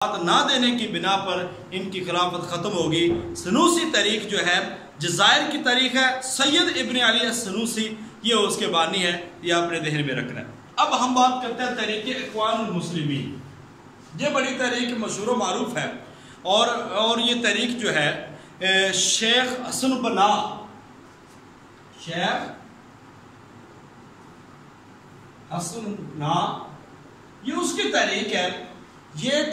نہ دینے کی بنا پر ان کی خلافت ختم ہوگی۔ سنوسی تاریخ جو ہے جزائر کی تاریخ ہے، سید ابن علی السنوسی یہ اس کے بانی ہے، یہ اپنے ذہن میں رکھنا ہے۔ اب ہم بات کرتے ہیں تحریک اخوان المسلمین۔ یہ بڑی تحریک مشہور و معروف ہے اور یہ تحریک جو ہے شیخ حسن بنا یہ اس کی تحریک ہے۔ یہ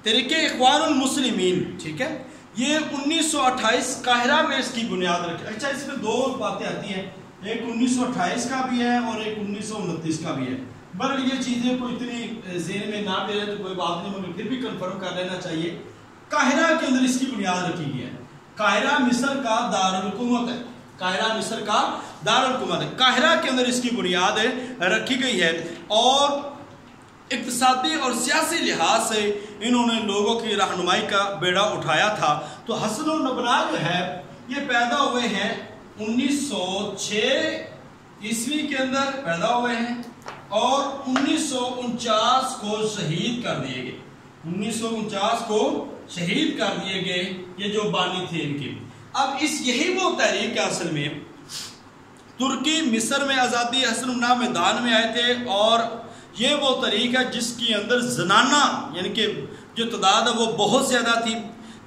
تحریک اخوان المسلمین، ٹھیک ہے، یہ 1928 قاہرہ میں اس کی بنیاد رکھی۔ اچھا، اس میں دو باتیں آتی ہیں، ایک 1928 کا بھی ہے اور ایک 1929 کا بھی ہے۔ بہرحال یہ چیزیں کو اتنی ذہن میں نہ بھی رہے تو کوئی بات نہیں، مگر پھر بھی کنفرم کر لینا چاہیے۔ قاہرہ کے اندر اس کی بنیاد رکھی گئی ہے۔ قاہرہ مصر کا دارالحکومت ہے، قاہرہ مصر کا دارالحکومت ہے، قاہرہ کے اندر اس کی بنیاد رکھی گئی ہے اور اقتصادی اور سیاسی لحاظ سے انہوں نے لوگوں کی رہنمائی کا بیڑا اٹھایا تھا۔ تو حسن البنا جو ہے یہ پیدا ہوئے ہیں 1906 عیسوی کے اندر پیدا ہوئے ہیں اور 1949 کو شہید کر دیے گئے۔ 1949 کو شہید کر دیے گئے یہ جو بانی تھے ان کے۔ اب یہی وہ تحریک ہے اصل میں ترکی مصر میں آزادی حسن البنا میدان میں آئے تھے، اور یہ وہ تحریک ہے جس کی اندر زنانہ یعنی کہ جو تعداد ہے وہ بہت زیادہ تھی۔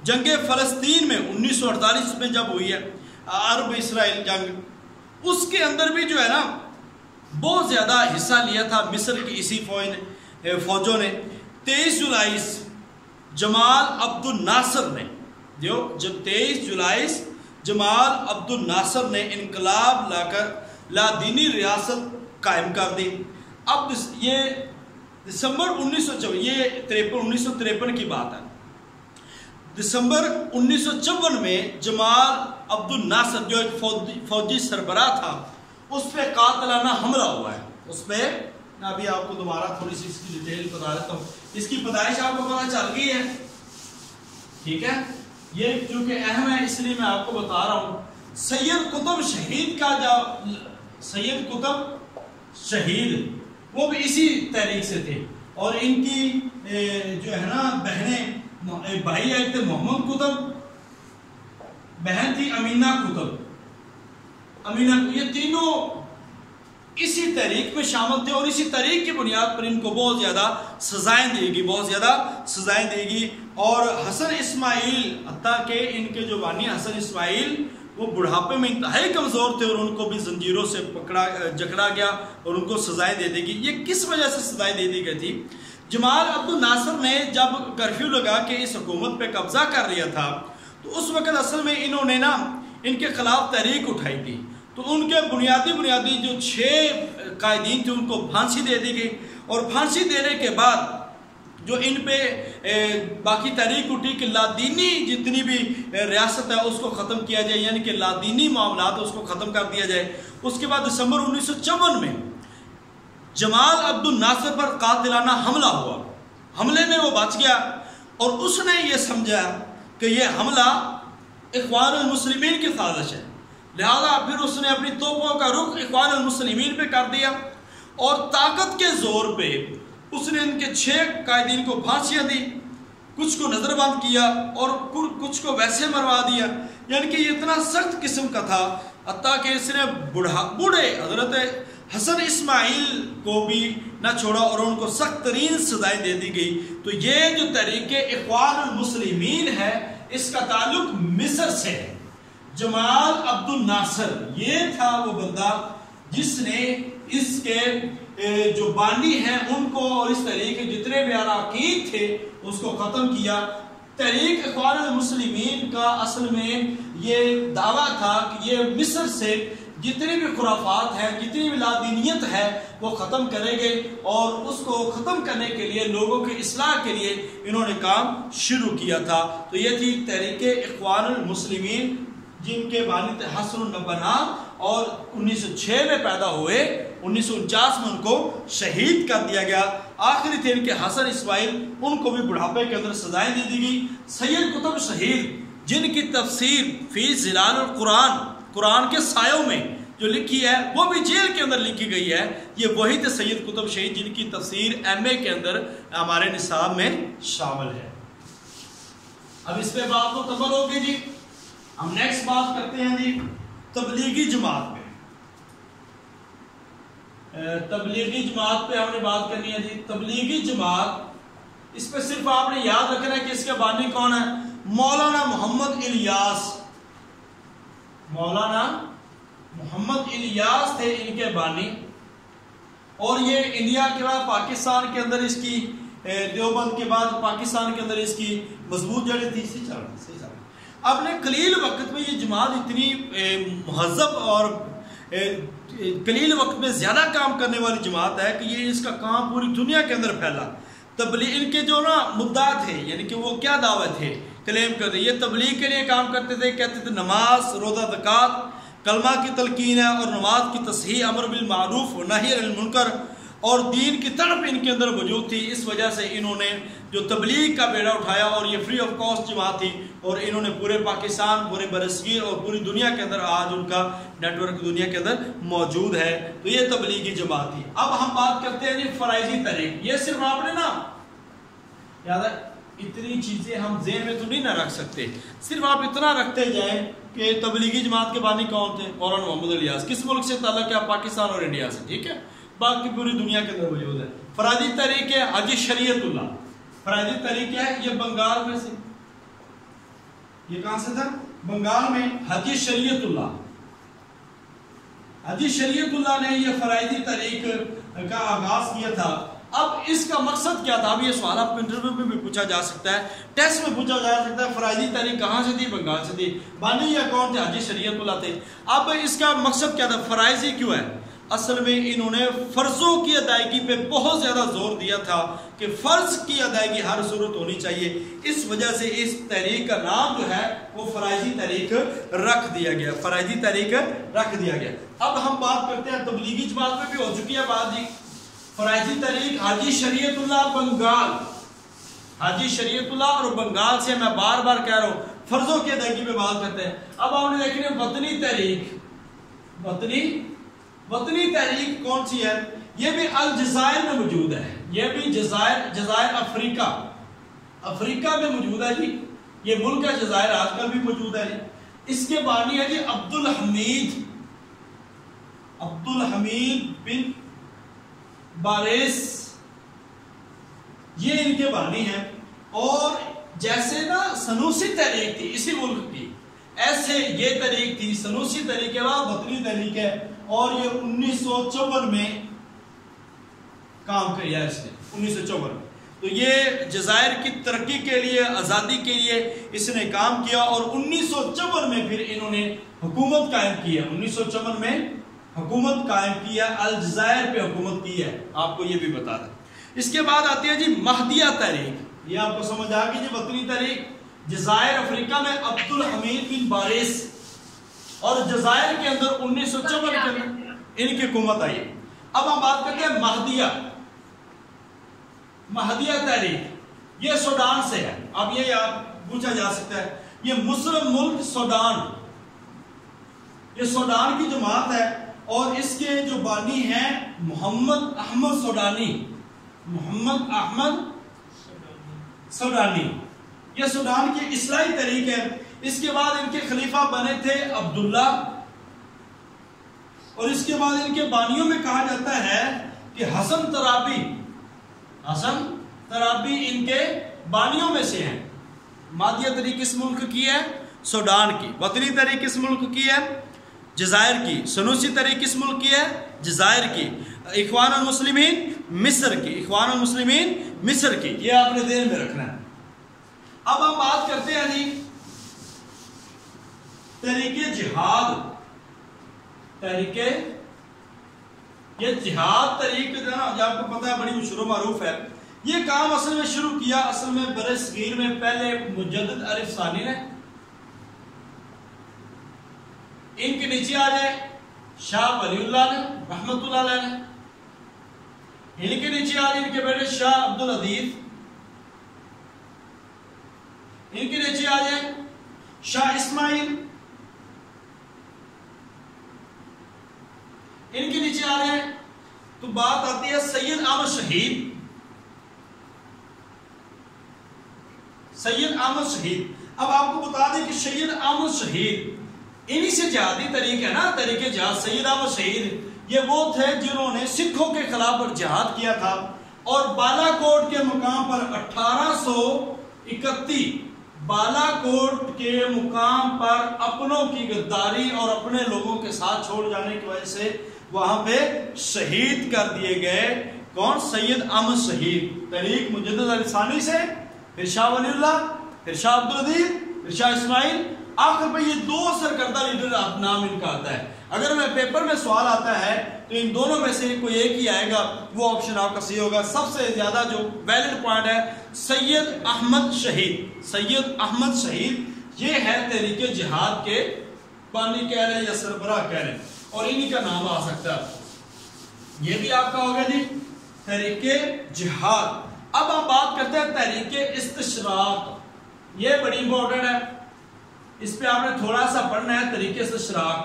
جنگ فلسطین میں 1948 میں جب ہوئی ہے عرب اسرائیل جنگ، اس کے اندر بھی جو ہے نا بہت زیادہ حصہ لیا تھا مصر کی اسی فوجوں نے۔ 23 جولائی جمال عبد الناصر نے جب 23 جولائی جمال عبد الناصر نے انقلاب لا کر لادینی ریاست قائم کر دی۔ اب یہ دسمبر 1953 کی بات ہے۔ دسمبر 1954 میں جمال عبد الناصر جو ایک فوجی سربراہ تھا اس پہ قاتلانہ حملہ ہوا ہے۔ اس پہ میں ابھی آپ کو دوبارہ تھوڑی سی اس کی ڈیٹیل بتا دیتا ہوں۔ اس کی پیدائش آپ کو پتہ چل گئی ہے، ٹھیک ہے، یہ چونکہ اہم ہے اس لیے میں آپ کو بتا رہا ہوں۔ سید قطب شہید کا سید قطب شہید وہ بھی اسی تحریک سے تھے، اور ان کی جو ہے نا بہنیں، بھائی ایک تھے محمد قطب، بہن تھی امینہ قطب۔ یہ تینوں اسی تحریک میں شامل تھے اور اسی تحریک کی بنیاد پر ان کو بہت زیادہ سزائیں دی گئی۔ اور حسن اسماعیل، حتیٰ کہ ان کے جو بانی حسن اسماعیل وہ بڑھاپے میں انتہائی کمزور تھے اور ان کو بھی زنجیروں سے جکڑا گیا اور ان کو سزائیں دے دی گئی۔ یہ کس وجہ سے سزائیں دے دی گئی تھی؟ جمال عبد الناصر نے جب کرفیو لگا کے اس حکومت پہ قبضہ کر لیا تھا تو اس وقت اصل میں انہوں نے ان کے خلاف تحریک اٹھائی تھی، تو ان کے بنیادی جو 6 قائدین تھے ان کو پھانسی دے دی گئی، اور پھانسی دینے کے بعد جو ان پہ باقی تحریک اٹھی کہ لادینی جتنی بھی ریاست ہے اس کو ختم کیا جائے، یعنی کہ لادینی معاملات اس کو ختم کر دیا جائے۔ اس کے بعد دسمبر 1954 میں جمال عبد الناصر پر قاتلانہ حملہ ہوا۔ حملے میں وہ بچ گیا اور اس نے یہ سمجھا کہ یہ حملہ اخوان المسلمین کی سازش ہے، لہذا پھر اس نے اپنی توپوں کا رخ اخوان المسلمین پہ کر دیا اور طاقت کے زور پہ اس نے ان کے 6 قائدین کو پھانسیاں دی، کچھ کو نظر بند کیا اور کچھ کو ویسے مروا دیا۔ یعنی کہ یہ اتنا سخت قسم کا تھا، حتیٰ کہ اس نے بوڑھے حضرت حسن اسماعیل کو بھی نہ چھوڑا اور ان کو سخت ترین سزائیں دے دی گئی۔ تو یہ جو تحریک اخوان المسلمین ہے اس کا تعلق مصر سے ہے۔ جمال عبد الناصر یہ تھا وہ بندہ جس نے اس کے جو بانی ہیں ان کو اور اس تحریک کے جتنے بھی اراکین تھے اس کو ختم کیا۔ تحریک اخوان المسلمین کا اصل میں یہ دعویٰ تھا کہ یہ مصر سے جتنی بھی خرافات ہیں، جتنی بھی لادینیت ہے وہ ختم کریں گے، اور اس کو ختم کرنے کے لیے لوگوں کی اصلاح کے لیے انہوں نے کام شروع کیا تھا۔ تو یہ تھی تحریک اخوان المسلمین جن کے بانی تھے حسن البنا، اور 1906 میں پیدا ہوئے، 1949 میں ان کو شہید کر دیا گیا۔ آخری تھے ان کے حسن اسماعیل، ان کو بھی بڑھاپے کے اندر سزائیں دے دی گئی۔ سید قطب شہید جن کی تفسیر فی ظلال القرآن، قرآن کے سایوں میں جو لکھی ہے وہ بھی جیل کے اندر لکھی گئی ہے. یہ وہی تھے سید قطب شہید جن کی تفسیر ایم اے کے اندر ہمارے نصاب میں شامل ہے. اب اس پہ بات مکمل ہوگی جی. ہم نیکسٹ بات کرتے ہیں جی تبلیغی جماعت پہ. تبلیغی جماعت پہ ہم نے بات کرنی ہے جی. تبلیغی جماعت، اس پہ صرف آپ نے یاد رکھنا ہے کہ اس کے بانی کون ہے؟ مولانا محمد الیاس. مولانا محمد الیاس تھے ان کے بانی، اور یہ انڈیا کے بعد پاکستان کے اندر اس کی دیوبند کے بعد پاکستان کے اندر اس کی مضبوط جڑیں تھی. صحیح چل رہا. اپنے قلیل وقت میں یہ جماعت اتنی مہذب اور قلیل وقت میں زیادہ کام کرنے والی جماعت ہے کہ یہ اس کا کام پوری دنیا کے اندر پھیلا. تبلیغ ان کے جو نا مدعا تھے، یعنی کہ وہ کیا دعوے تھے، کلیم کرتے، یہ تبلیغ کے لیے کام کرتے تھے. کہتے تھے نماز، روزہ، زکوٰۃ، کلمہ کی تلقین ہے اور نماز کی تصحیح، امر بالمعروف و نہی عن المنکر، اور دین کی تڑپ ان کے اندر موجود تھی. اس وجہ سے انہوں نے جو تبلیغ کا بیڑا اٹھایا، اور یہ فری آف کاسٹ جماعت تھی، اور انہوں نے پورے پاکستان، پورے برصغیر اور پوری دنیا کے اندر آج ان کا نیٹ ورک دنیا کے اندر موجود ہے. تو یہ تبلیغی جماعت تھی. اب ہم بات کرتے ہیں جی فرائضی طریق. یہ صرف آپ نے نا یاد ہے، اتنی چیزیں ہم ذہن میں تو نہیں نہ رکھ سکتے. صرف آپ اتنا رکھتے جائیں کہ تبلیغی جماعت کے بانی کون تھے؟ مولانا محمد الیاس. کس ملک سے تعلق ہے؟ پاکستان اور انڈیا سے. ٹھیک ہے، باقی پوری دنیا کے اندر موجود ہے. فرائضی طریق ہے حاجی شریعت اللہ. فرائضی طریق ہے یہ بنگال میں سے، یہ کہاں سے تھا؟ بنگال میں. حاجی شریعت اللہ، حاجی شریعت اللہ نے یہ فرائضی طریق کا آغاز کیا تھا. اب اس کا مقصد کیا تھا؟ اب یہ سوال آپ کو انٹرویو میں بھی پوچھا جا سکتا ہے، ٹیسٹ میں پوچھا جا سکتا ہے. فرائضی طریق کہاں سے تھی؟ بنگال سے تھی. بانی یا کون تھے؟ حاجی شریعت اللہ تھے. اب اس کا مقصد کیا تھا؟ فرائضی کیوں ہے؟ اصل میں انہوں نے فرضوں کی ادائیگی پہ بہت زیادہ زور دیا تھا کہ فرض کی ادائیگی ہر صورت ہونی چاہیے. اس وجہ سے اس تحریک کا نام جو ہے وہ فرائضی تحریک رکھ دیا گیا. فرائضی تحریک رکھ دیا گیا. اب ہم بات کرتے ہیں تبلیغی جماعت میں بھی ہو چکی ہے بات جی. فرائضی تحریک حاجی شریعت اللہ بنگال، حاجی شریعت اللہ اور بنگال سے میں بار بار کہہ رہا ہوں فرضوں کی ادائیگی پہ بات کرتے ہیں. اب ہم نے دیکھیں وطنی تحریک. وطنی تحریک کون سی ہے؟ یہ بھی الجزائر میں موجود ہے. یہ بھی جزائر افریقہ میں موجود ہے جی. یہ ملک ہے جزائر، آج کل بھی موجود ہے جی. اس کے بانی ہے جی عبدالحمید بن بارس. یہ ان کے بانی ہیں. اور جیسے نا سنوسی تحریک تھی اسی ملک کی، ایسے یہ تحریک تھی. سنوسی تحریک کے بعد وطنی تحریک ہے، اور یہ 1954 میں کام کیا اس نے. 1954 میں تو یہ جزائر کی ترقی کے لیے، آزادی کے لیے اس نے کام کیا. اور 1954 میں پھر انہوں نے حکومت قائم کی ہے. 1954 میں حکومت قائم کی ہے، الجزائر پہ حکومت کی ہے. آپ کو یہ بھی بتا دیں. اس کے بعد آتی ہے جی مہدیہ تحریک. یہ آپ کو سمجھ آ گئی جی. وطنی تحریک جزائر افریقہ میں عبدالحمید بن بارس، اور جزائر کے اندر 1954 کے اندر ان کی حکومت آئی. اب ہم بات کرتے ہیں مہدیہ تحریک. یہ سوڈان سے ہے. اب یہ پوچھا جا سکتا ہے، یہ مسلم ملک سوڈان، یہ سوڈان کی جماعت ہے، اور اس کے جو بانی ہیں محمد احمد سوڈانی. یہ سوڈان کی اصلاحی تحریک ہے. اس کے بعد ان کے خلیفہ بنے تھے عبداللہ، اور اس کے بعد ان کے بانیوں میں کہا جاتا ہے کہ حسن ترابی ان کے بانیوں میں سے ہیں. مہدیہ تحریک کس ملک کی ہے؟ سوڈان کی. وطنی تحریک کس ملک کی ہے؟ جزائر کی. سنوسی تحریک کس ملک کی ہے؟ جزائر کی. اخوان المسلمین مصر کی. یہ آپ نے ذہن میں رکھنا ہے. اب ہم بات کرتے ہیں جی تحریک جہاد. یہ جہاد تحریک جو ہے نا، آپ کو پتہ ہے بڑی مشہور و معروف ہے. یہ کام اصل میں شروع کیا اصل میں برصغیر میں پہلے مجدد عارف ثانی نے. ان کے نیچے آ جائے شاہ ولی اللہ نے رحمت اللہ علیہ نے. ان کے نیچے آ جائے ان کے بیٹے شاہ عبدالعزیز. ان کے نیچے آ جائے شاہ اسماعیل. بات آتی ہے سید احمد شہید. سید احمد شہید، اب آپ کو بتا دیں کہ سید احمد شہید انہی سے جہادی طریق ہے نا، طریقے جہاد. سید احمد شہید یہ وہ تھے جنہوں نے سکھوں کے خلاف پر جہاد کیا تھا، اور بالا کوٹ کے مقام پر 1831 بالا کوٹ کے مقام پر اپنوں کی غداری اور اپنے لوگوں کے ساتھ چھوڑ جانے کی وجہ سے وہاں پہ شہید کر دیے گئے. کون؟ سید احمد شہید. طریق مجدد علی ثانی سے، پھر شاہ ولی اللہ، پھر شاہ عبدالعزیز، پھر شاہ اسماعیل، آخر پہ یہ دو سرکردہ لیڈر نام ان کا آتا ہے. اگر میں پیپر میں سوال آتا ہے تو ان دونوں میں سے کوئی ایک ہی آئے گا، وہ آپشن آپ کا صحیح ہوگا. سب سے زیادہ جو ویلڈ پوائنٹ ہے سید احمد شہید. سید احمد شہید یہ ہے تحریک جہاد کے بانی کہہ رہے یا سربراہ کہہ رہے، اور انہی کا نام آ سکتا ہے. یہ بھی آپ کا ہو گیا جی تحریک جہاد. اب ہم بات کرتے ہیں تحریک استشراق. یہ بڑی امپورٹنٹ ہے، اس پہ آپ نے تھوڑا سا پڑھنا ہے تحریک استشراق،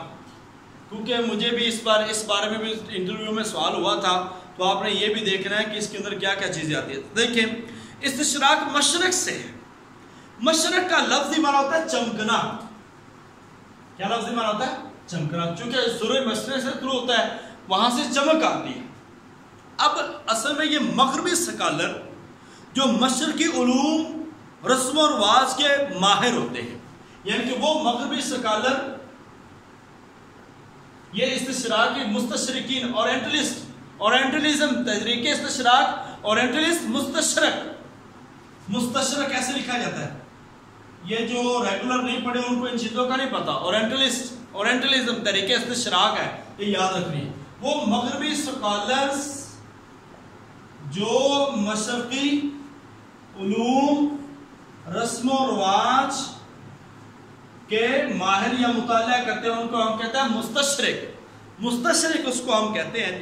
کیونکہ مجھے بھی اس بارے میں بھی انٹرویو میں سوال ہوا تھا، تو آپ نے یہ بھی دیکھنا ہے کہ اس کے اندر کیا کیا چیزیں آتی ہیں. دیکھیں استشراق مشرق سے ہے. مشرق کا لفظی معنی ہوتا ہے چمکنا. کیا لفظی معنی ہوتا ہے؟ چمکنا. چونکہ سورج مشرق سے شروع ہوتا ہے، وہاں سے چمک آتی ہے. اب اصل میں یہ مغربی سکالر جو مشرقی علوم رسم و رواج کے ماہر ہوتے ہیں، یعنی کہ وہ مغربی سکالر یہ استشراقی مستشرقین اورینٹلزم تحریک استشراق اورینٹلسٹ مستشرق ایسے لکھا جاتا ہے. یہ جو ریگولر نہیں پڑھے ان کو ان چیزوں کا نہیں پتا. اورینٹلزم تحریک استشراق ہے، یہ یاد رکھنی. وہ مغربی سکالرز جو مشرقی علوم رسم و رواج کے ماہر یا مطالعہ کرتے ہیں، ان کو ہم کہتے ہیں مستشرق اس کو ہم کہتے ہیں.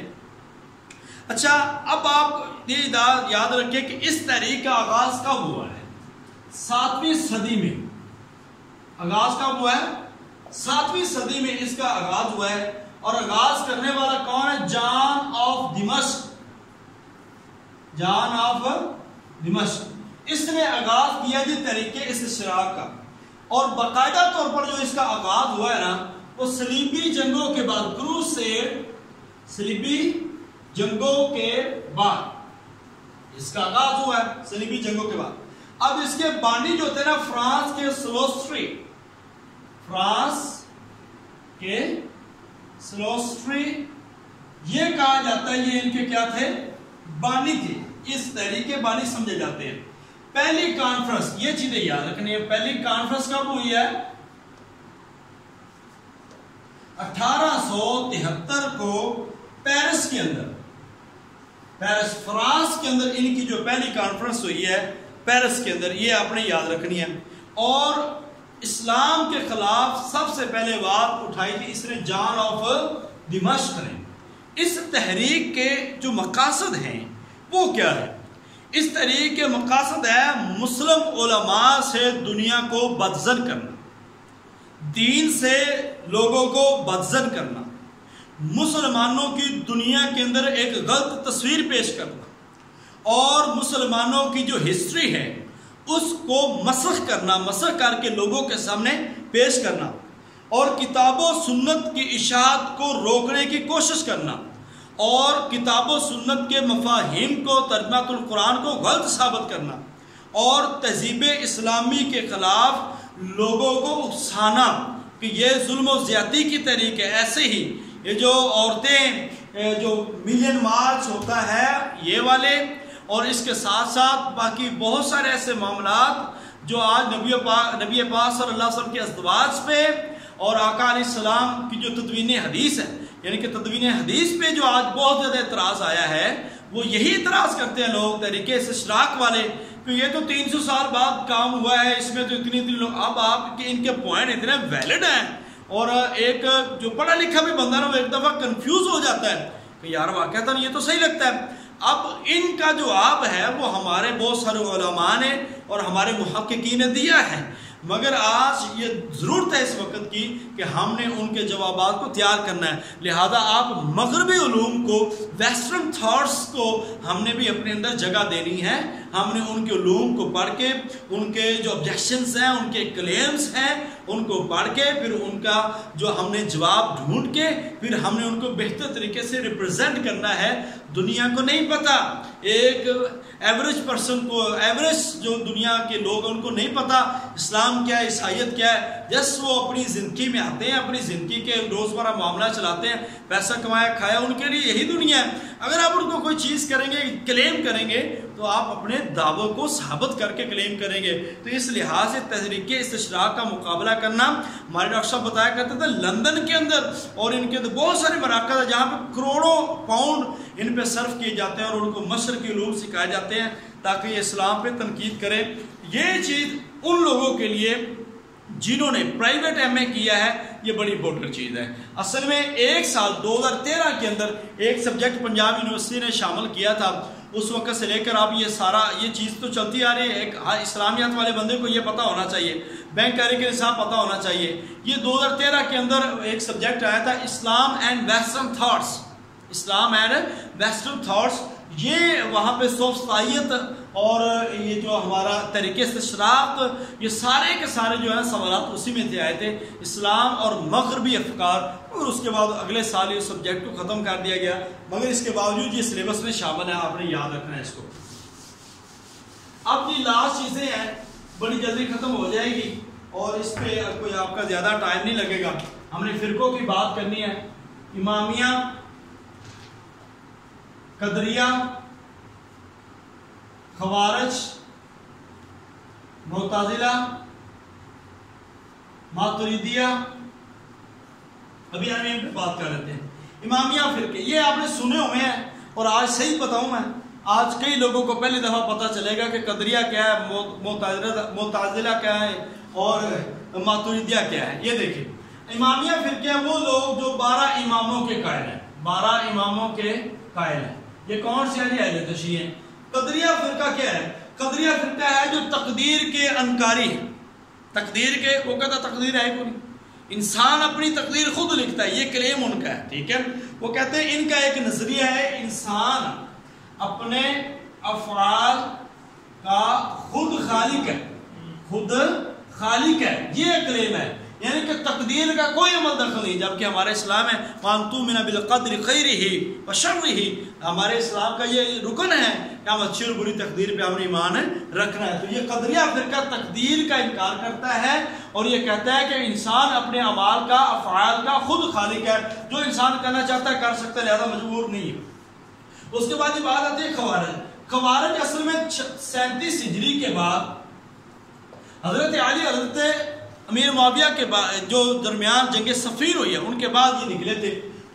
اچھا اب آپ یہ یاد رکھیں کہ اس تحریک کا آغاز کب ہوا ہے؟ 7ویں صدی میں. آغاز کب ہوا ہے؟ 7ویں صدی میں اس کا آغاز ہوا ہے. اور آغاز کرنے والا کون ہے؟ جان آف دمشق. جان آف دمشق اس نے آغاز کیا جی تحریک استشراق کا. اور باقاعدہ طور پر جو اس کا آغاز ہوا ہے نا، وہ صلیبی جنگوں کے بعد، کروسیڈ صلیبی جنگوں کے بعد اس کا آغاز ہوا ہے. صلیبی جنگوں کے بعد. اب اس کے بانی جو تھے نا فرانس کے سلوسٹری یہ کہا جاتا ہے یہ ان کے کیا تھے؟ بانی تھے. اس تحریک کے بانی سمجھے جاتے ہیں. پہلی کانفرنس، یہ چیزیں یاد رکھنی ہے، پہلی کانفرنس کب ہوئی ہے؟ 1873 کو پیرس کے اندر، پیرس فرانس کے اندر ان کی جو پہلی کانفرنس ہوئی ہے پیرس کے اندر، یہ آپ نے یاد رکھنی ہے. اور اسلام کے خلاف سب سے پہلے بات اٹھائی تھی اس نے جان آف دمشق نے. اس تحریک کے جو مقاصد ہیں وہ کیا ہے؟ اس تحریک کے مقاصد ہے مسلم علماء سے دنیا کو بدزن کرنا، دین سے لوگوں کو بدزن کرنا، مسلمانوں کی دنیا کے اندر ایک غلط تصویر پیش کرنا، اور مسلمانوں کی جو ہسٹری ہے اس کو مسخ کرنا، مسخ کر کے لوگوں کے سامنے پیش کرنا، اور کتاب و سنت کی اشاعت کو روکنے کی کوشش کرنا، اور کتاب و سنت کے مفاہیم کو، ترجمہ القرآن کو غلط ثابت کرنا، اور تہذیب اسلامی کے خلاف لوگوں کو اکسانا کہ یہ ظلم و زیادتی کی تحریک ہے. ایسے ہی یہ جو عورتیں جو ملین مارچ ہوتا ہے یہ والے، اور اس کے ساتھ ساتھ باقی بہت سارے ایسے معاملات جو آج نبی پاک صلی اللہ علیہ وسلم کے ازدواج پہ اور آقا علیہ السلام کی جو تدوین حدیث ہے، یعنی کہ تدوین حدیث پہ جو آج بہت زیادہ اعتراض آیا ہے، وہ یہی اعتراض کرتے ہیں لوگ تحریک استشراق والے کہ یہ تو 300 سال بعد کام ہوا ہے، اس میں تو اتنی لوگ. اب آپ کے ان کے پوائنٹ اتنے ویلڈ ہیں، اور ایک جو پڑھا لکھا بھی بندہ نا وہ ایک دفعہ کنفیوز ہو جاتا ہے کہ یار واقعہ یہ تو صحیح لگتا ہے. اب ان کا جواب ہے وہ ہمارے بہت سارے علماء نے اور ہمارے محققین نے دیا ہے. مگر آج یہ ضرورت ہے اس وقت کی کہ ہم نے ان کے جوابات کو تیار کرنا ہے. لہذا آپ مغربی علوم کو، ویسٹرن تھاٹس کو ہم نے بھی اپنے اندر جگہ دینی ہے. ہم نے ان کے علوم کو پڑھ کے، ان کے جو آبجیکشنز ہیں، ان کے کلیمز ہیں، ان کو پڑھ کے پھر ان کا جو ہم نے جواب ڈھونڈ کے پھر ہم نے ان کو بہتر طریقے سے ریپرزینٹ کرنا ہے. دنیا کو نہیں پتا، ایک ایوریج پرسن کو، ایوریج جو دنیا کے لوگ ہیں ان کو نہیں پتا اسلام کیا ہے، عیسائیت کیا ہے. جس وہ اپنی زندگی میں آتے ہیں، اپنی زندگی کے روزمرہ معاملہ چلاتے ہیں، پیسہ کمایا کھایا، ان کے لیے یہی دنیا ہے. اگر آپ ان کو کوئی چیز کریں گے، کلیم کریں گے، تو آپ اپنے دعووں کو ثابت کر کے کلیم کریں گے. تو اس لحاظ سے تحریک استشراق کا مقابلہ کرنا، ہمارے ڈاکٹر صاحب بتایا کرتے تھے لندن کے اندر اور ان کے اندر بہت سارے مراکز ہیں جہاں پہ کروڑوں پاؤنڈ ان پہ صرف کیے جاتے ہیں اور ان کو مشرقی علوم سکھائے جاتے ہیں تاکہ یہ اسلام پہ تنقید کریں. یہ چیز ان لوگوں کے لیے جنہوں نے پرائیویٹ ایم اے کیا ہے یہ بڑی امپورٹنٹ چیز ہے. اصل میں ایک سال 2013 کے اندر ایک سبجیکٹ پنجاب یونیورسٹی نے شامل کیا تھا. اس وقت سے لے کر اب یہ چیز تو چلتی آ رہی ہے. ایک اسلامیات والے بندے کو یہ پتہ ہونا چاہیے، بینک کاری کے نصاب پتہ ہونا چاہیے. یہ 2013 کے اندر ایک سبجیکٹ آیا تھا Islam and western thoughts. Islam and western thoughts, یہ وہاں پہ صوفسطائیت اور یہ جو ہمارا تحریک استشراق، یہ سارے کے سارے جو ہیں سوالات اسی میں سے آئے تھے، اسلام اور مغربی افکار. اور اس کے بعد اگلے سال یہ سبجیکٹ کو ختم کر دیا گیا، مگر اس کے باوجود یہ سلیبس میں شامل ہے. آپ نے یاد رکھنا ہے اس کو. اب یہ لاسٹ چیزیں ہیں، بڑی جلدی ختم ہو جائے گی اور اس پہ کوئی آپ کا زیادہ ٹائم نہیں لگے گا. ہم نے فرقوں کی بات کرنی ہے. امامیہ، قدریہ، خوارج، معتزلہ، ماتریدیہ، ابھی ہم ان پہ بات کر رہے ہیں. امامیہ فرقے یہ آپ نے سنے ہوئے ہیں، اور آج صحیح بتاؤں میں، آج کئی لوگوں کو پہلی دفعہ پتہ چلے گا کہ قدریہ کیا ہے، معتزلہ کیا ہے اور ماتریدیہ کیا ہے. یہ دیکھیں، امامیہ فرقے وہ لوگ جو 12 اماموں کے قائل ہیں، 12 اماموں کے قائل ہیں. یہ کون سے ہیں؟ اہل تشیع ہیں. قدریہ فرقہ کیا ہے؟ قدریہ فرقہ ہے جو تقدیر کے انکاری ہے. تقدیر کے، وہ کہتا تقدیر ہے کوئی، انسان اپنی تقدیر خود لکھتا ہے. یہ کلیم ان کا ہے، ٹھیک ہے. وہ کہتے ہیں ان کا ایک نظریہ ہے انسان اپنے افعال کا خود خالق ہے، خود خالق ہے. یہ کلیم ہے، یعنی کہ تقدیر کا کوئی عمل دخل نہیں. جبکہ ہمارے اسلام ہے وَأَن تُؤْمِنَ بِالْقَدْرِ خَيْرِهِ وَشَرِّهِ، ہمارے اسلام کا یہ رکن ہے کہ ہم اچھی اور بری تقدیر پہ ہم نے ایمان رکھنا ہے. تو یہ قدریہ فرقہ تقدیر کا انکار کرتا ہے اور یہ کہتا ہے کہ انسان اپنے اعمال کا، افعال کا خود خالق ہے. جو انسان کرنا چاہتا ہے کر سکتا ہے، لہذا مجبور نہیں ہے. اس کے بعد یہ بات آتی ہے خوارج. خوارج اصل میں 37 ہجری کے بعد حضرت علی، حضرت امیر معاویہ کے بعد جو درمیان جنگ صفین ہوئی ہے ان کے بعد یہ نکلے تھے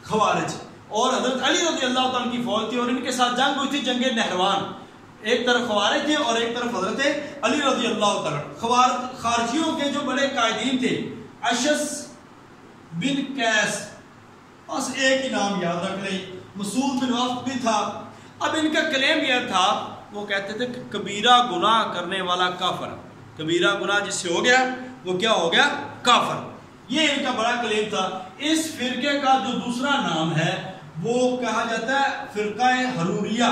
خوارج. اور حضرت علی رضی اللہ تعالیٰ کی فوج تھی اور ان کے ساتھ جنگ ہوئی تھی، جنگ نہروان. ایک طرف خوارج تھے اور ایک طرف حضرت علی رضی اللہ تعالیٰ. خارجیوں کے جو بڑے قائدین تھے اشس بن قیس، بس ایک ہی نام یاد رکھ لیں، مسعود بن وفد بھی تھا. اب ان کا کلیم یہ تھا، وہ کہتے تھے کہ کبیرہ گناہ کرنے والا کافر. کبیرہ گناہ جس سے ہو گیا وہ کیا ہو گیا؟ کافر. یہ ان کا بڑا کلیم تھا. اس فرقے کا جو دوسرا نام ہے وہ کہا جاتا ہے فرقہ حروریہ.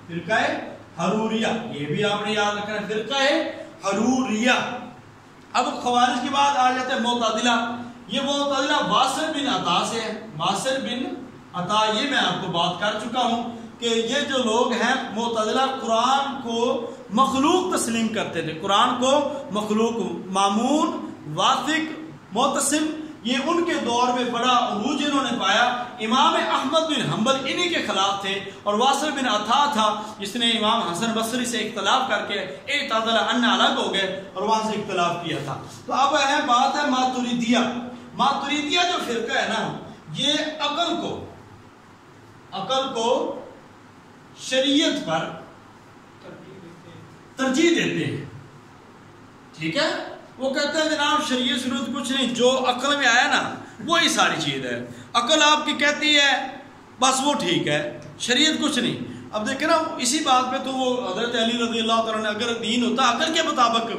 فرقہ حروریہ، یہ بھی آپ نے یاد رکھنا ہے، فرقہ حروریہ. اب خوارج کے بعد آ جاتے ہیں معتزلہ. یہ معتزلہ واصل بن عطا سے ہے. واصل بن عطا، یہ میں آپ کو بات کر چکا ہوں کہ یہ جو لوگ ہیں معتزلہ قرآن کو مخلوق تسلیم کرتے تھے. قرآن کو مخلوق، مامون، واثق، معتصم، یہ ان کے دور میں بڑا عروج انہوں نے پایا. امام احمد بن حنبل انہی کے خلاف تھے اور واصل بن عطا تھا جس نے امام حسن بصری سے اختلاف کر کے اعتزل ان الگ ہو گئے اور وہاں سے اختلاف کیا تھا. تو اب ہے بات ہے ماتریدیہ. ماتریدیہ جو فرقہ ہے نا، یہ عقل کو شریعت پر ترجیح دیتے ہیں، ٹھیک ہے. وہ کہتے ہیں جناب شریعت شروط کچھ نہیں، جو عقل میں آیا نا وہی ساری چیز ہے. عقل آپ کی کہتی ہے بس وہ ٹھیک ہے، شریعت کچھ نہیں. اب دیکھیں نا اسی بات پہ تو وہ حضرت علی رضی اللہ تعالیٰ نے، اگر دین ہوتا عقل کے مطابق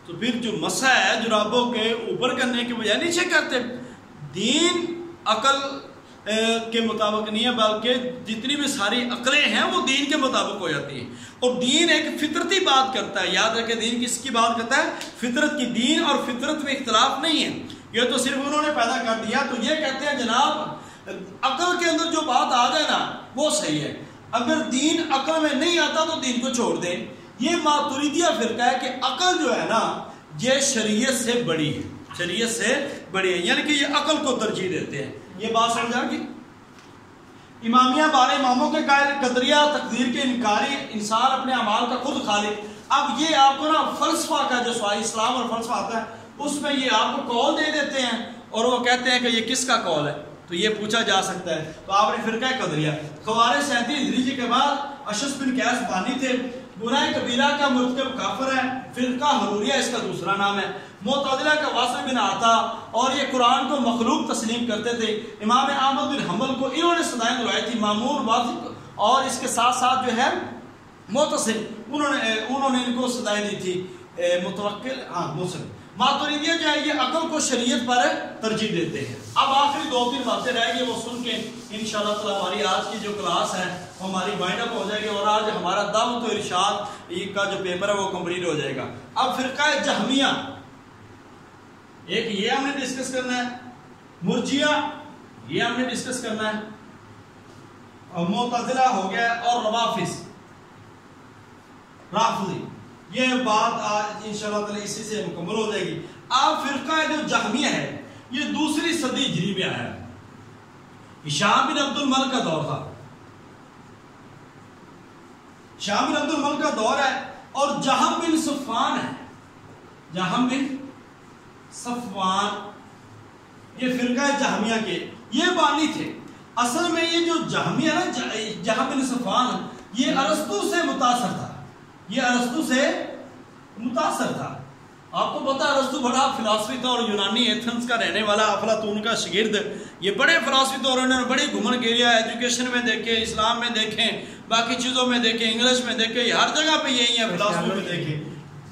تو پھر جو مسح ہے جرابوں کے اوپر کرنے کے بجائے نیچے کرتے. دین عقل کے مطابق نہیں ہے، بلکہ جتنی بھی ساری عقلیں ہیں وہ دین کے مطابق ہو جاتی ہیں. اور دین ایک فطرتی بات کرتا ہے. یاد رکھیں دین کس کی بات کرتا ہے؟ فطرت کی. دین اور فطرت میں اختلاف نہیں ہے، یہ تو صرف انہوں نے پیدا کر دیا. تو یہ کہتے ہیں جناب عقل کے اندر جو بات آ جائے نا وہ صحیح ہے، اگر دین عقل میں نہیں آتا تو دین کو چھوڑ دیں. یہ ماتریدیہ فرقہ ہے کہ عقل جو ہے نا یہ شریعت سے بڑی ہے، شریعت سے بڑی ہے، یعنی کہ یہ عقل کو ترجیح دیتے ہیں. یہ بات سمجھ آ گئی. امامیہ بارہ اماموں کے قائل، قدریہ تقدیر کے انکاری، انسان اپنے اعمال کا خود خالق. اب یہ آپ کو نا فلسفہ کا جو سوال اسلام اور فلسفہ آتا ہے اس میں یہ آپ کو قول دے دیتے ہیں اور وہ کہتے ہیں کہ یہ کس کا قول ہے. تو یہ پوچھا جا سکتا ہے. تو آپ نے فرقہ قدریہ، خوارج 37 ہجری کے بعد اشعث بن قیس بانی تھے، گناہ کبیرہ کا مرتکب کافر ہے. فرقہ حروریہ اس کا دوسرا نام ہے. معتزلہ کا واصل بن عطا، اور یہ قرآن کو مخلوق تسلیم کرتے تھے. امام احمد بن حنبل کو انہوں نے صدائیں دلوائی تھی، مامون واثق اور اس کے ساتھ ساتھ جو ہے معتصم، انہوں نے ان کو صدائیں دی تھی. متوکل مسلم. ماتریدیہ جو ہے یہ عقل کو شریعت پر ترجیح دیتے ہیں. اب آخری 2-3 باتیں رہ گئی، وہ سن کے انشاءاللہ تعالی ہماری آج کی جو کلاس ہے وہ ہماری وائنڈ اپ ہو جائے گی اور آج ہمارا دعوت و ارشاد کا جو پیپر ہے وہ کمپلیٹ ہو جائے گا. اب فرقہ جہمیہ، ایک یہ ہم نے ڈسکس کرنا ہے، مرجیہ یہ ہم نے ڈسکس کرنا ہے، اور معتزلہ ہو گیا، اور روافض رافضی. یہ بات آج انشاءاللہ تعالی اسی سے مکمل ہو جائے گی. اب فرقہ جو جہمیہ ہے یہ 2 صدی ہجری میں آیا ہے. ہشام بن عبد الملک کا دور تھا، ہشام بن عبد الملک کا دور ہے، اور جہم بن صفوان ہے. جہم بن صفوان یہ فرقہ جہمیہ کے یہ بانی تھے. اصل میں یہ جو جہمیہ نا جہم بن صفوان یہ ارسطو سے متاثر تھا، یہ ارسطو سے متاثر تھا. آپ کو پتا ارسطو بڑا فلسفی تھا اور یونانی ایتھنز کا رہنے والا، افلاطون کا شاگرد. یہ بڑے فلسفی تھے اور انہوں نے بڑی گھومن گیریا، ایجوکیشن میں دیکھیں، اسلام میں دیکھیں، باقی چیزوں میں دیکھیں، انگلش میں دیکھیں، ہر جگہ پہ یہی ہے. فلسفی میں دیکھیں،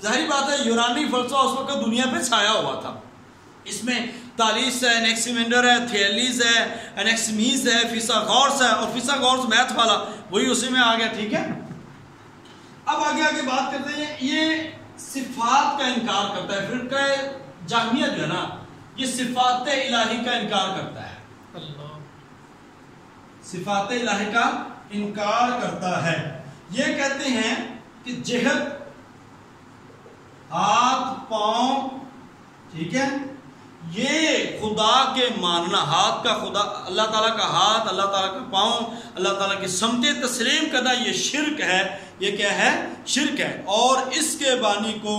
ظاہری بات ہے یونانی فلسفہ اس وقت دنیا پہ چھایا ہوا تھا. اس میں تالیس ہے، انیکسیمینڈر ہے، تھیلیز ہے، انیکسیمیز ہے، فیثاغورس ہے، اور فیثاغورس میتھ والا وہی اسی میں آ گیا. ٹھیک ہے. اب آگے بات کرتے ہیں. یہ صفات کا انکار کرتا ہے فرقہ جہمیہ جو ہے نا، یہ صفات الہی کا انکار کرتا ہے. صفات الہی کا انکار کرتا ہے. یہ کہتے ہیں کہ جہت، ہاتھ، پاؤں، ٹھیک ہے، یہ خدا کے ماننا. ہاتھ کا خدا، اللہ تعالیٰ کا ہاتھ، اللہ تعالیٰ کا پاؤں، اللہ تعالیٰ کی سمتیں تسلیم کرنا، یہ شرک ہے. یہ کیا ہے؟ شرک ہے. اور اس کے بانی کو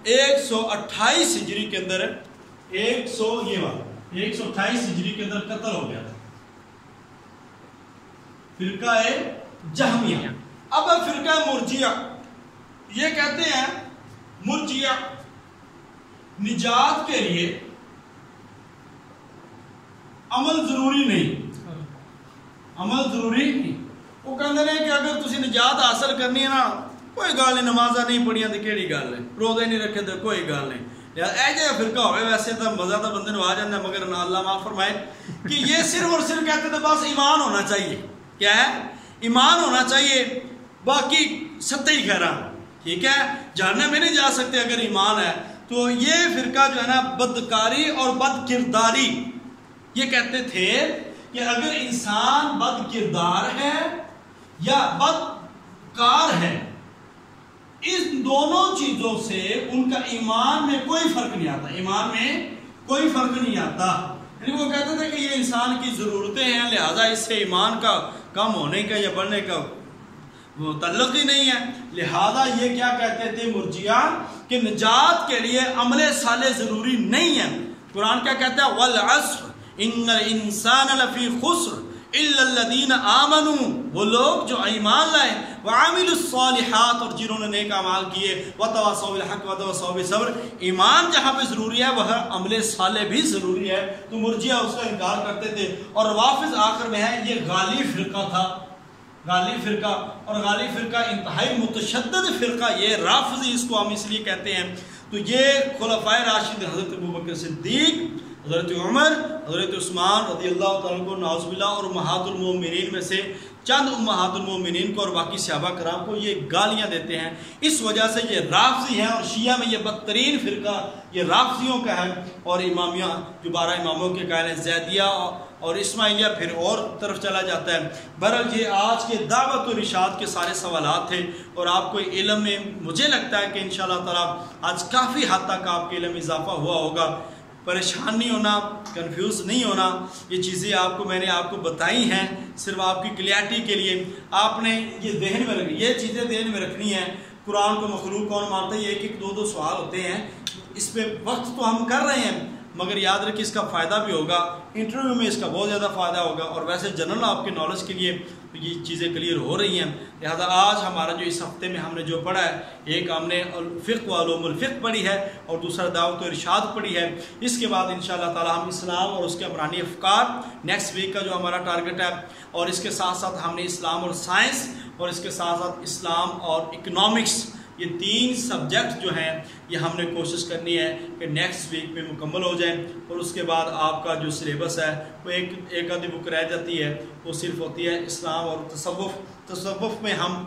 128 ہجری کے اندر 128 ہجری کے اندر قتل ہو گیا تھا فرقہ جہمیہ. اب فرقہ مرجیہ، یہ کہتے ہیں مرجیہ نجات کے لیے عمل ضروری نہیں، عمل ضروری نہیں. وہ کہتے ہیں کہ اگر تسی نجات حاصل کرنی ہے نا، کوئی گل نہیں، نمازاں نہیں پڑھیاں تو کیڑی گل ہے، روزے نہیں رکھے تو کوئی گل نہیں. اے جے فرقہ ہوئے ویسے تو مزہ تو بندے نو آ جاتا ہے، مگر اللہ معاف فرمائے کہ یہ صرف اور صرف کہتے تھے بس ایمان ہونا چاہیے. کیا ہے؟ ایمان ہونا چاہیے، باقی ستے ہی خیرہ. ٹھیک ہے، جہنم میں نہیں جا سکتے اگر ایمان ہے. تو یہ فرقہ جو ہے نا بدکاری اور بد کرداری، یہ کہتے تھے کہ اگر انسان بد کردار ہے یا بدکار ہے، ان دونوں چیزوں سے ان کا ایمان میں کوئی فرق نہیں آتا. ایمان میں کوئی فرق نہیں آتا. یعنی وہ کہتے تھے کہ یہ انسان کی ضرورتیں ہیں، لہذا اس سے ایمان کا کم ہونے کا یا بڑھنے کا تعلق ہی نہیں ہے. لہذا یہ کیا کہتے تھے مرجیہ کہ نجات کے لیے عمل صالح ضروری نہیں ہے. قرآن کیا کہتا ہے؟ والعصر ان الانسان لفی خسر الا الذین آمنوا، وہ لوگ جو ایمان لائے، وعملوا الصالحات، اور جنہوں نے نیک اعمال کیے، وتواصوا بالحق وتواصوا بالصبر. ایمان جہاں پہ ضروری ہے وہاں عمل صالح بھی ضروری ہے. تو مرجیہ اس کا انکار کرتے تھے. اور روافض آخر میں ہے، یہ غالی فرقہ تھا، غالی فرقہ. اور غالی فرقہ انتہائی متشدد فرقہ، یہ رافضی اس کو ہم اس لیے کہتے ہیں. تو یہ خلفائے راشد حضرت ابوبکر صدیق، حضرت عمر، حضرت عثمان رضی اللہ تعالیٰ عنہ کو نعوذ باللہ اور امہات المومنین میں سے چند امہات المومنین کو اور باقی صحابہ کرام کو یہ گالیاں دیتے ہیں. اس وجہ سے یہ رافضی ہیں اور شیعہ میں یہ بدترین فرقہ یہ رافضیوں کا ہے، اور امامیہ جو 12 اماموں کے قائل ہیں زیدیہ اور اسماعیلیہ پھر اور طرف چلا جاتا ہے. بہرحال یہ آج کے دعوت و ارشاد کے سارے سوالات تھے، اور آپ کو علم میں مجھے لگتا ہے کہ انشاءاللہ تعالیٰ آج کافی حد تک آپ کے علم میں اضافہ ہوا ہوگا. پریشان نہیں ہونا، کنفیوز نہیں ہونا، یہ چیزیں آپ کو میں نے آپ کو بتائی ہیں صرف آپ کی کلیئرٹی کے لیے. آپ نے یہ ذہن میں رکھنی، یہ چیزیں ذہن میں رکھنی ہیں. قرآن کو مخلوق کون مانتا ہے، یہ ایک دو سوال ہوتے ہیں. اس پہ وقت تو ہم کر رہے ہیں، مگر یاد رکھیں اس کا فائدہ بھی ہوگا، انٹرویو میں اس کا بہت زیادہ فائدہ ہوگا، اور ویسے جنرل آپ کے نالج کے لیے یہ چیزیں کلیئر ہو رہی ہیں. لہذا آج ہمارا جو اس ہفتے میں ہم نے جو پڑھا ہے، ایک ہم نے الفقہ و علوم الفقہ پڑھی ہے اور دوسرا دعوت و ارشاد پڑھی ہے. اس کے بعد انشاءاللہ تعالی ہم اسلام اور اس کے عمرانی افکار نیکسٹ ویک کا جو ہمارا ٹارگٹ ہے، اور اس کے ساتھ ساتھ ہم نے اسلام اور سائنس، اور اس کے ساتھ ساتھ اسلام اور اکنامکس، یہ 3 سبجیکٹ جو ہیں یہ ہم نے کوشش کرنی ہے کہ نیکسٹ ویک میں مکمل ہو جائیں. اور اس کے بعد آپ کا جو سلیبس ہے وہ ایک آدھی بک رہ جاتی ہے، وہ صرف ہوتی ہے اسلام اور تصوف میں ہم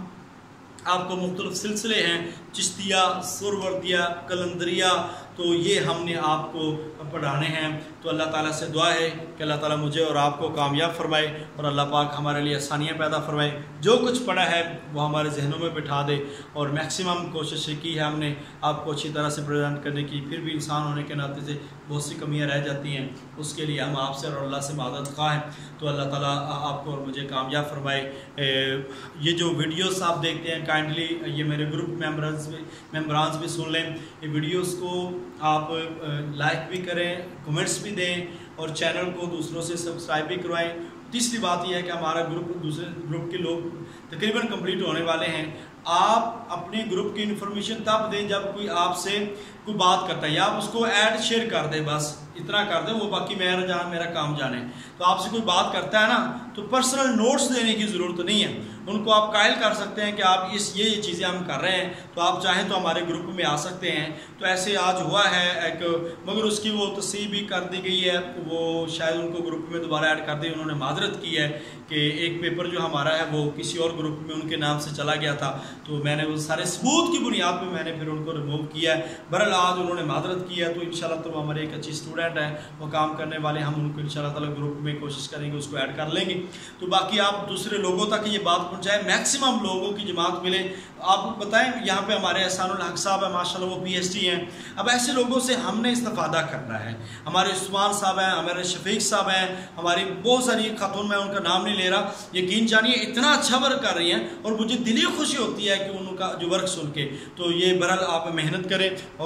آپ کو مختلف سلسلے ہیں، چشتیہ، سروردیہ، قلندریہ، تو یہ ہم نے آپ کو پڑھانے ہیں. تو اللہ تعالیٰ سے دعا ہے کہ اللہ تعالیٰ مجھے اور آپ کو کامیاب فرمائے، اور اللہ پاک ہمارے لیے آسانیاں پیدا فرمائے. جو کچھ پڑھا ہے وہ ہمارے ذہنوں میں بٹھا دے، اور میکسیمم کوشش کی ہے ہم نے آپ کو اچھی طرح سے پریزنٹ کرنے کی. پھر بھی انسان ہونے کے ناطے سے بہت سی کمیاں رہ جاتی ہیں، اس کے لیے ہم آپ سے اور اللہ سے معذرت خواہ ہیں. تو اللہ تعالیٰ آپ کو اور مجھے کامیاب فرمائے. یہ جو ویڈیوز آپ دیکھتے ہیں کائنڈلی یہ میرے گروپ ممبرانز بھی سن لیں. یہ ویڈیوز کو آپ لائک بھی کریں، کمنٹس بھی دیں، اور چینل کو دوسروں سے سبسکرائب بھی کروائیں. تیسری بات یہ ہے کہ ہمارا گروپ دوسرے گروپ کے لوگ تقریباً کمپلیٹ ہونے والے ہیں. آپ اپنے گروپ کی انفارمیشن تب دیں جب کوئی آپ سے کوئی بات کرتا ہے، یا آپ اس کو ایڈ شیئر کر دیں، بس اتنا کر دیں، وہ باقی میرا کام جانے. تو آپ سے کوئی بات کرتا ہے نا تو پرسنل نوٹس دینے کی ضرورت نہیں ہے، ان کو آپ قائل کر سکتے ہیں کہ آپ یہ چیزیں ہم کر رہے ہیں، تو آپ چاہیں تو ہمارے گروپ میں آ سکتے ہیں. تو ایسے آج ہوا ہے ایک، مگر اس کی وہ تصحیح بھی کر دی گئی ہے، وہ شاید ان کو گروپ میں دوبارہ ایڈ کر دی. انہوں نے معذرت کی ہے کہ ایک پیپر جو ہمارا ہے وہ کسی اور گروپ میں ان کے نام سے چلا گیا تھا، تو میں نے وہ سارے ثبوت کی بنیاد پہ میں نے پھر ان کو ریموو کیا ہے. بہرحال آج انہوں نے معذرت کی ہے، تو انشاءاللہ تو وہ ہمارے ایک اچھی اسٹوڈنٹ ہیں، وہ کام کرنے والے، ہم ان کو انشاءاللہ تعالی گروپ میں کوشش کریں گے اس کو ایڈ کر لیں گے. تو باقی آپ دوسرے لوگوں تک یہ بات پہنچائیں، میکسیمم لوگوں کی جماعت ملے. آپ بتائیں، یہاں پہ ہمارے احسان الحق صاحب ہیں، ماشاءاللہ وہ PhD ہیں. اب ایسے لوگوں سے ہم نے استفادہ کرنا ہے. ہمارے عثمان صاحب ہیں، ہمارے شفیق صاحب ہیں، ہماری بہت ساری خاتون، میں ان کا نام نہیں لے رہا، یقین جانیے اتنا اچھا ورک کر رہی ہیں، اور مجھے دلی خوشی ہوتی ہے کہ ان کا جو ورک سن کے. تو یہ بہرحال آپ محنت کریں.